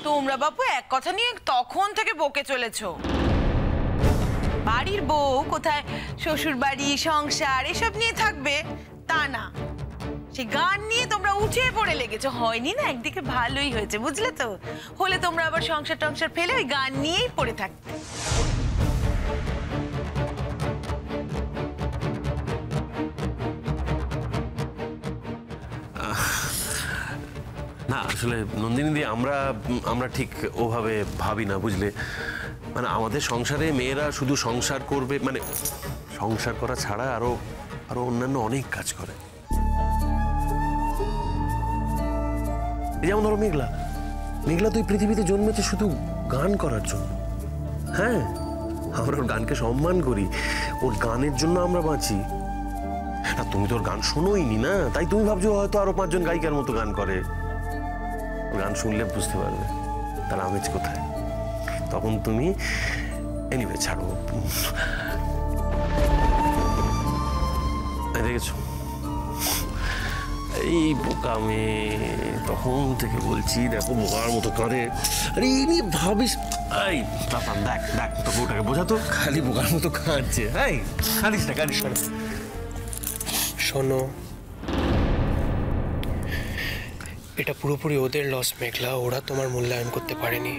তোমরা বাপু এক কথা নিয়ে তখন থেকে বকে চলেছো। বাড়ির বউ কোথায় শ্বশুর বাড়ি সংসার এসব নিয়ে থাকবে তা না, সে গান নিয়ে তোমরা উঠে পড়ে লেগেছো। হয়নি না, একদিকে ভালোই হয়েছে, বুঝলে তো? হলে তোমরা আবার সংসার টংসার ফেলে ওই গান নিয়েই পড়ে থাকতে। না আসলে নন্দিনী দি, আমরা ঠিক ওভাবে ভাবি না, বুঝলে? মানে আমাদের সংসারে মেয়েরা শুধু সংসার করবে, মানে সংসার করা ছাড়া আরো অন্যান্য অনেক কাজ করে। যেমন ধরো মেঘলা তো এই পৃথিবীতে জন্মেছে শুধু গান করার জন্য। হ্যাঁ, আমরা ওর গানকে সম্মান করি, ওর গানের জন্য আমরা বাঁচি। আর তুমি তো ওর গান শোনোইনি না, তাই তুমি ভাবছো হয়তো আরো 5 জন গায়িকার মতো গান করে। গান শুনলে বুঝতে পারবে তার আমেজ কোথায়। তখন তুমি এনিওয়ে ছাড়ো। দেখেছো এই বোকা মেয়ে, তখন থেকে বলছি দেখো বোকার মতো করে। আরে এমনি ভাবিস, এই তাপান দেখ তো বউটাকে বোঝাতো, খালি বোকার মতো কাঁদছে। এই কাঁদিস না। শোনো, এটা পুরোপুরি ওদের লস মেঘলা, ওরা তোমার মূল্যায়ন করতে পারেনি।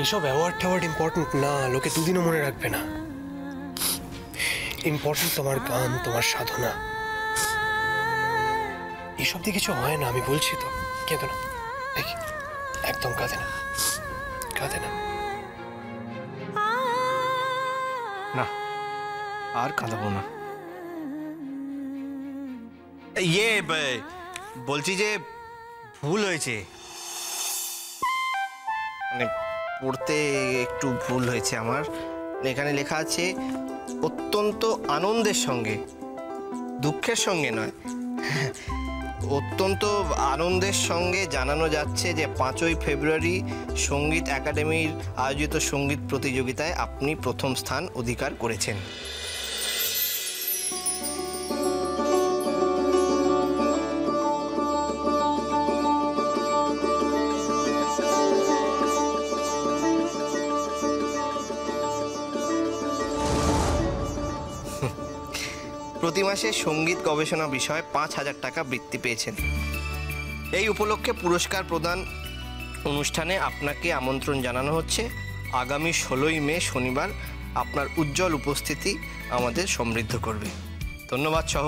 এসব অ্যাওয়ার্ড ইম্পর্টেন্ট না, লোকে দুদিনও মনে রাখবে না। ইম্পর্টেন্ট তোমার গান, তোমার সাধনা। এসব দিয়ে কিছু হয় না, আমি বলছি তো। কেঁদো না, একদম কাঁদে না। না, আর কাঁদাবো না। বলছি যে ভুল হয়েছে, মানে পড়তে একটু ভুল হয়েছে আমার। এখানে লেখা আছে অত্যন্ত আনন্দের সঙ্গে, দুঃখের সঙ্গে নয়, অত্যন্ত আনন্দের সঙ্গে জানানো যাচ্ছে যে 5ই ফেব্রুয়ারি সঙ্গীত একাডেমির আয়োজিত সঙ্গীত প্রতিযোগিতায় আপনি প্রথম স্থান অধিকার করেছেন। প্রতি মাসে সঙ্গীত গবেষণা বিষয়ে 5,000 টাকা বৃত্তি পেয়েছেন। এই উপলক্ষে পুরস্কার প্রদান অনুষ্ঠানে আপনাকে আমন্ত্রণ জানানো হচ্ছে। আগামী 16ই মে শনিবার আপনার উজ্জ্বল উপস্থিতি আমাদের সমৃদ্ধ করবে। ধন্যবাদ সহ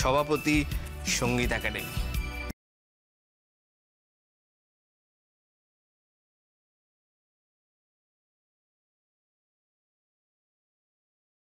সভাপতি, সঙ্গীত একাডেমি।